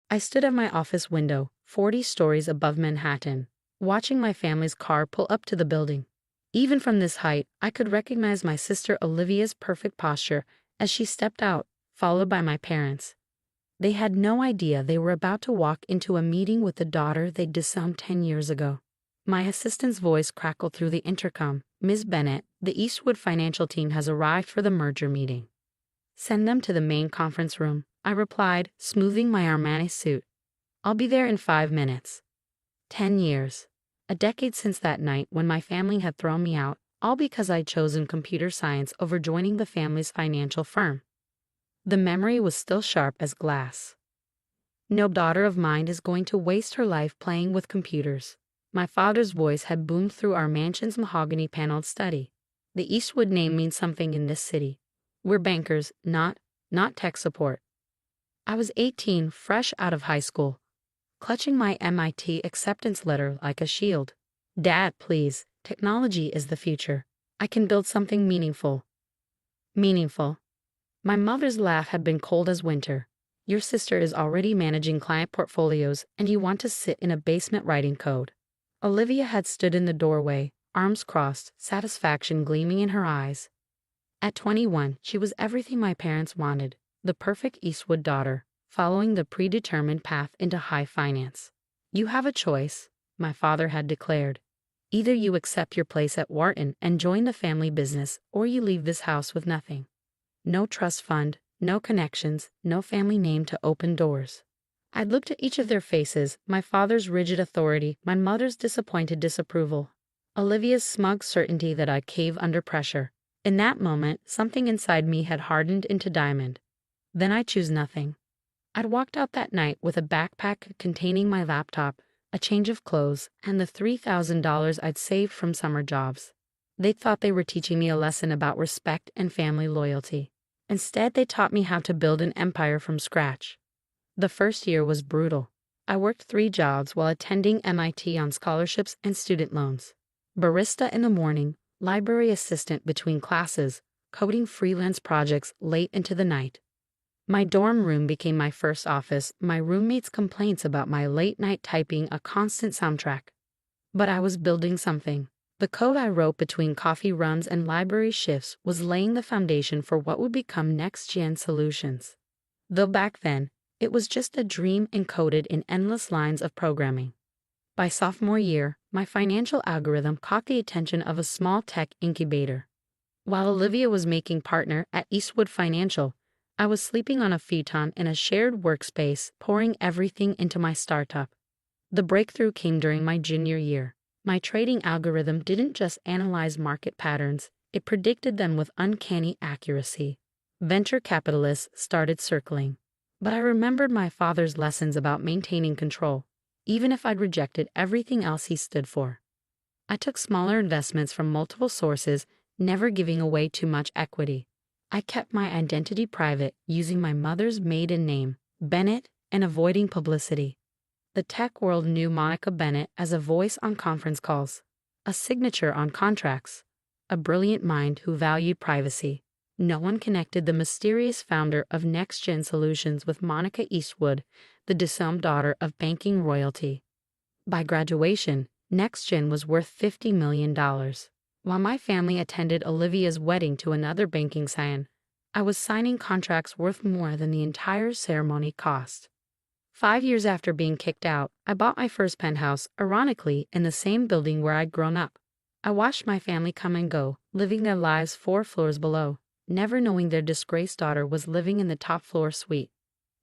I stood at my office window, 40 stories above Manhattan, watching my family's car pull up to the building. Even from this height, I could recognize my sister Olivia's perfect posture as she stepped out, followed by my parents. They had no idea they were about to walk into a meeting with the daughter they'd disowned 10 years ago. My assistant's voice crackled through the intercom. "Ms. Bennett, the Eastwood Financial team has arrived for the merger meeting. Send them to the main conference room," I replied, smoothing my Armani suit. "I'll be there in 5 minutes." 10 years. A decade since that night when my family had thrown me out, all because I'd chosen computer science over joining the family's financial firm. The memory was still sharp as glass. "No daughter of mine is going to waste her life playing with computers." My father's voice had boomed through our mansion's mahogany-paneled study. "The Eastwood name means something in this city. We're bankers, not tech support." I was 18, fresh out of high school, clutching my MIT acceptance letter like a shield. "Dad, please, technology is the future. I can build something meaningful." Meaningful? My mother's laugh had been cold as winter. "Your sister is already managing client portfolios, and you want to sit in a basement writing code." Olivia had stood in the doorway, arms crossed, satisfaction gleaming in her eyes. At 21, she was everything my parents wanted, the perfect Eastwood daughter, following the predetermined path into high finance. "You have a choice," my father had declared. "Either you accept your place at Wharton and join the family business, or you leave this house with nothing. No trust fund, no connections, no family name to open doors." I looked at each of their faces, my father's rigid authority, my mother's disappointed disapproval, Olivia's smug certainty that I'd cave under pressure. In that moment, something inside me had hardened into diamond. Then I choose nothing. I'd walked out that night with a backpack containing my laptop, a change of clothes, and the $3,000 I'd saved from summer jobs. They thought they were teaching me a lesson about respect and family loyalty. Instead, they taught me how to build an empire from scratch. The first year was brutal. I worked 3 jobs while attending MIT on scholarships and student loans. Barista in the morning, library assistant between classes, coding freelance projects late into the night. My dorm room became my first office, my roommates' complaints about my late-night typing a constant soundtrack. But I was building something. The code I wrote between coffee runs and library shifts was laying the foundation for what would become next-gen solutions. Though back then, it was just a dream encoded in endless lines of programming. By sophomore year, my financial algorithm caught the attention of a small tech incubator. While Olivia was making partner at Eastwood Financial, I was sleeping on a futon in a shared workspace, pouring everything into my startup. The breakthrough came during my junior year. My trading algorithm didn't just analyze market patterns, it predicted them with uncanny accuracy. Venture capitalists started circling. But I remembered my father's lessons about maintaining control, even if I'd rejected everything else he stood for. I took smaller investments from multiple sources, never giving away too much equity. I kept my identity private, using my mother's maiden name, Bennett, and avoiding publicity. The tech world knew Monica Bennett as a voice on conference calls, a signature on contracts, a brilliant mind who valued privacy. No one connected the mysterious founder of Next Gen Solutions with Monica Eastwood, the disowned daughter of banking royalty. By graduation, Next Gen was worth $50 million. While my family attended Olivia's wedding to another banking scion, I was signing contracts worth more than the entire ceremony cost. 5 years after being kicked out, I bought my first penthouse, ironically, in the same building where I'd grown up. I watched my family come and go, living their lives 4 floors below, never knowing their disgraced daughter was living in the top floor suite.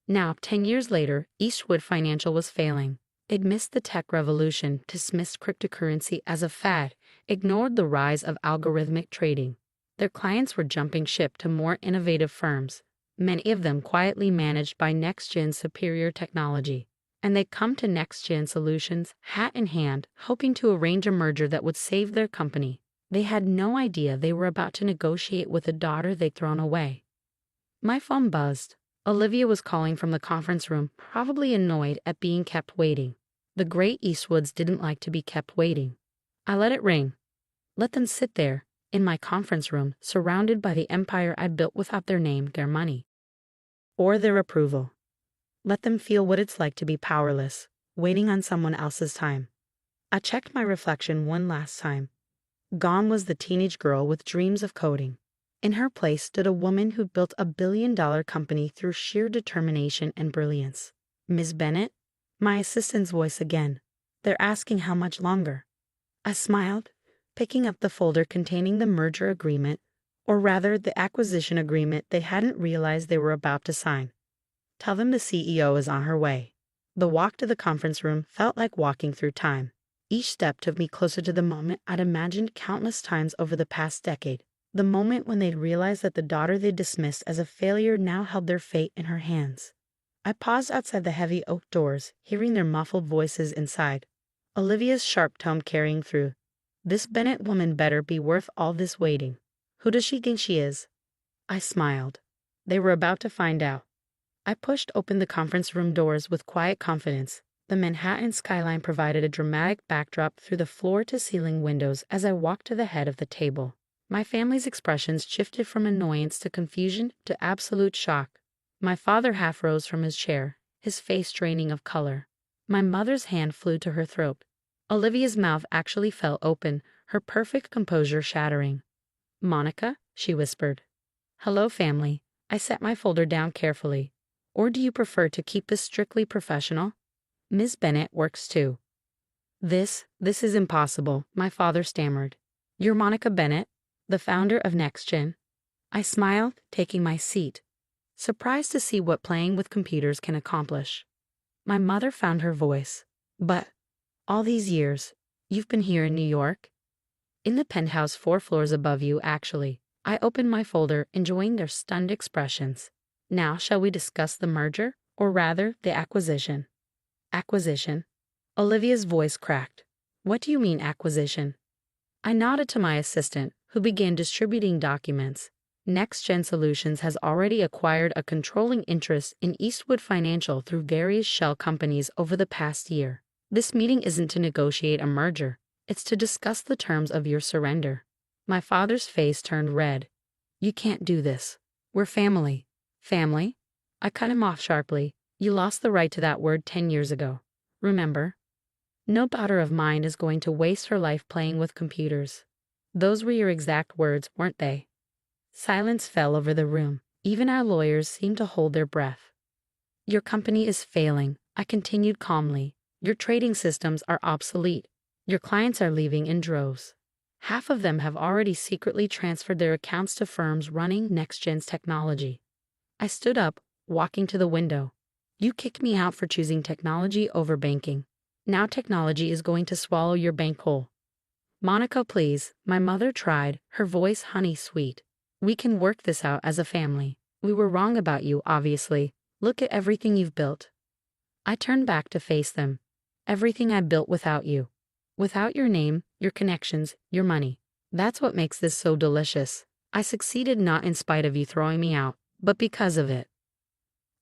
Now, 10 years later, Eastwood Financial was failing. It missed the tech revolution, dismissed cryptocurrency as a fad, ignored the rise of algorithmic trading. Their clients were jumping ship to more innovative firms, many of them quietly managed by next-gen superior technology. And they'd come to next-gen solutions, hat in hand, hoping to arrange a merger that would save their company. They had no idea they were about to negotiate with a daughter they'd thrown away. My phone buzzed. Olivia was calling from the conference room, probably annoyed at being kept waiting. The great Eastwoods didn't like to be kept waiting. I let it ring. Let them sit there, in my conference room, surrounded by the empire I'd built without their name, their money, or their approval. Let them feel what it's like to be powerless, waiting on someone else's time. I checked my reflection one last time. Gone was the teenage girl with dreams of coding. In her place stood a woman who built a billion-dollar company through sheer determination and brilliance. Ms. Bennett? My assistant's voice again. They're asking how much longer. I smiled, picking up the folder containing the merger agreement, or rather the acquisition agreement they hadn't realized they were about to sign. Tell them the CEO is on her way. The walk to the conference room felt like walking through time. Each step took me closer to the moment I'd imagined countless times over the past decade. The moment when they'd realized that the daughter they dismissed as a failure now held their fate in her hands. I paused outside the heavy oak doors, hearing their muffled voices inside. Olivia's sharp tone carrying through. This Bennett woman better be worth all this waiting. Who does she think she is? I smiled. They were about to find out. I pushed open the conference room doors with quiet confidence. The Manhattan skyline provided a dramatic backdrop through the floor-to-ceiling windows as I walked to the head of the table. My family's expressions shifted from annoyance to confusion to absolute shock. My father half rose from his chair, his face draining of color. My mother's hand flew to her throat. Olivia's mouth actually fell open, her perfect composure shattering. "Monica," she whispered. "Hello, family." I set my folder down carefully. "Or do you prefer to keep this strictly professional? Ms. Bennett works too." This is impossible," my father stammered. "You're Monica Bennett, the founder of NextGen." I smiled, taking my seat, surprised to see what playing with computers can accomplish. My mother found her voice. "But all these years, you've been here in New York?" "In the penthouse 4 floors above you, actually." I opened my folder, enjoying their stunned expressions. "Now shall we discuss the merger, or rather, the acquisition?" "Acquisition?" Olivia's voice cracked. "What do you mean, acquisition?" I nodded to my assistant, who began distributing documents. NextGen Solutions has already acquired a controlling interest in Eastwood Financial through various shell companies over the past year. This meeting isn't to negotiate a merger. It's to discuss the terms of your surrender. My father's face turned red. "You can't do this. We're family." "Family?" I cut him off sharply. "You lost the right to that word 10 years ago. Remember? No daughter of mine is going to waste her life playing with computers." Those were your exact words, weren't they? Silence fell over the room. Even our lawyers seemed to hold their breath. "Your company is failing," I continued calmly. "Your trading systems are obsolete. Your clients are leaving in droves. Half of them have already secretly transferred their accounts to firms running NextGen's technology." I stood up, walking to the window. "You kicked me out for choosing technology over banking. Now technology is going to swallow your bank whole." "Monica, please," my mother tried, her voice honey-sweet. "We can work this out as a family. We were wrong about you, obviously. Look at everything you've built." I turned back to face them. "Everything I built without you. Without your name, your connections, your money. That's what makes this so delicious. I succeeded not in spite of you throwing me out, but because of it."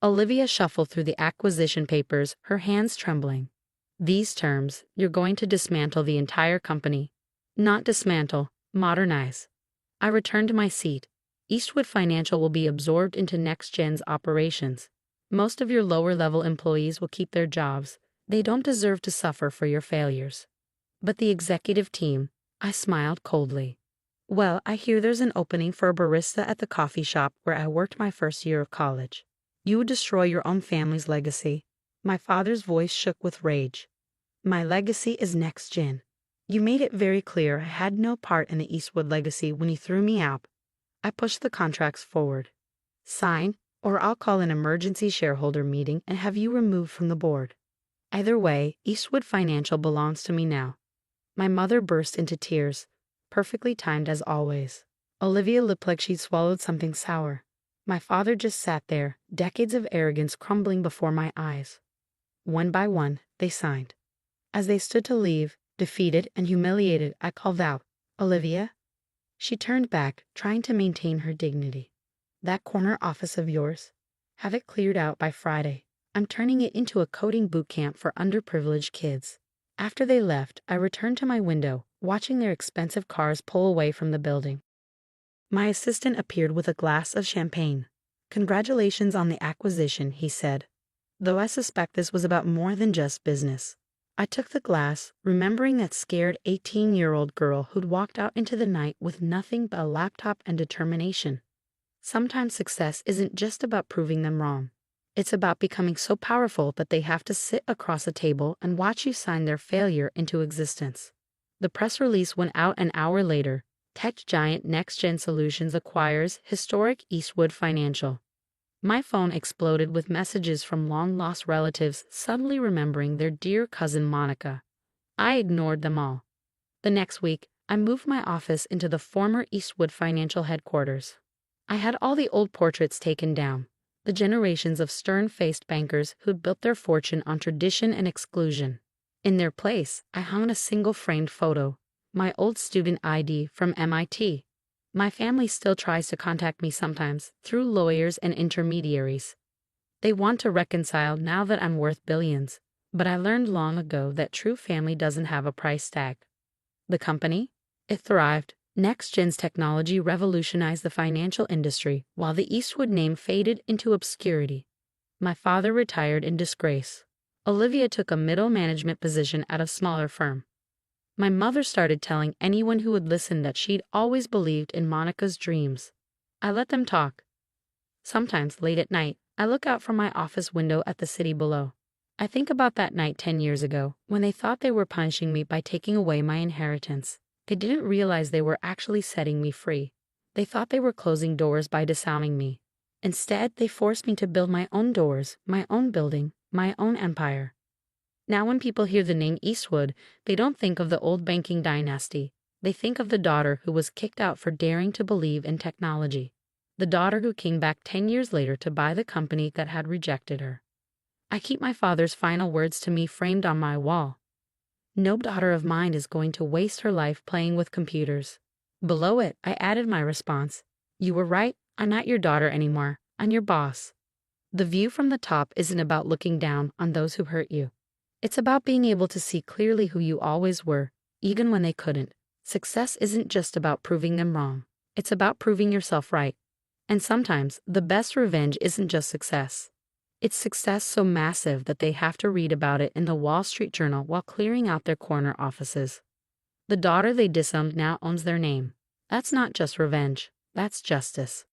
Olivia shuffled through the acquisition papers, her hands trembling. "These terms, you're going to dismantle the entire company." "Not dismantle, modernize." I returned to my seat. "Eastwood Financial will be absorbed into NextGen's operations. Most of your lower-level employees will keep their jobs. They don't deserve to suffer for your failures." "But the executive team," I smiled coldly. "Well, I hear there's an opening for a barista at the coffee shop where I worked my first year of college. You would destroy your own family's legacy." My father's voice shook with rage. "My legacy is NextGen. You made it very clear I had no part in the Eastwood legacy when you threw me out." I pushed the contracts forward. "Sign, or I'll call an emergency shareholder meeting and have you removed from the board. Either way, Eastwood Financial belongs to me now." My mother burst into tears, perfectly timed as always. Olivia looked like she'd swallowed something sour. My father just sat there, decades of arrogance crumbling before my eyes. One by one, they signed. As they stood to leave, defeated and humiliated, I called out, "Olivia?" She turned back, trying to maintain her dignity. "That corner office of yours? Have it cleared out by Friday. I'm turning it into a coding boot camp for underprivileged kids." After they left, I returned to my window, watching their expensive cars pull away from the building. My assistant appeared with a glass of champagne. "Congratulations on the acquisition," he said. though I suspect this was about more than just business. I took the glass, remembering that scared 18-year-old girl who'd walked out into the night with nothing but a laptop and determination. Sometimes success isn't just about proving them wrong. It's about becoming so powerful that they have to sit across a table and watch you sign their failure into existence. The press release went out an hour later. Tech giant NextGen Solutions acquires historic Eastwood Financial. My phone exploded with messages from long-lost relatives suddenly remembering their dear cousin Monica. I ignored them all. The next week, I moved my office into the former Eastwood Financial headquarters. I had all the old portraits taken down, the generations of stern-faced bankers who'd built their fortune on tradition and exclusion. In their place, I hung a single framed photo, my old student ID from MIT. My family still tries to contact me sometimes, through lawyers and intermediaries. They want to reconcile now that I'm worth billions, but I learned long ago that true family doesn't have a price tag. The company? It thrived. NextGen's technology revolutionized the financial industry, while the Eastwood name faded into obscurity. My father retired in disgrace. Olivia took a middle management position at a smaller firm. My mother started telling anyone who would listen that she'd always believed in Monica's dreams. I let them talk. Sometimes, late at night, I look out from my office window at the city below. I think about that night 10 years ago, when they thought they were punishing me by taking away my inheritance. They didn't realize they were actually setting me free. They thought they were closing doors by disowning me. Instead, they forced me to build my own doors, my own building, my own empire. Now when people hear the name Eastwood, they don't think of the old banking dynasty. They think of the daughter who was kicked out for daring to believe in technology. The daughter who came back 10 years later to buy the company that had rejected her. I keep my father's final words to me framed on my wall. No daughter of mine is going to waste her life playing with computers. Below it, I added my response. You were right, I'm not your daughter anymore, I'm your boss. The view from the top isn't about looking down on those who hurt you. It's about being able to see clearly who you always were, even when they couldn't. Success isn't just about proving them wrong. It's about proving yourself right. And sometimes, the best revenge isn't just success. It's success so massive that they have to read about it in the Wall Street Journal while clearing out their corner offices. The daughter they disowned now owns their name. That's not just revenge. That's justice.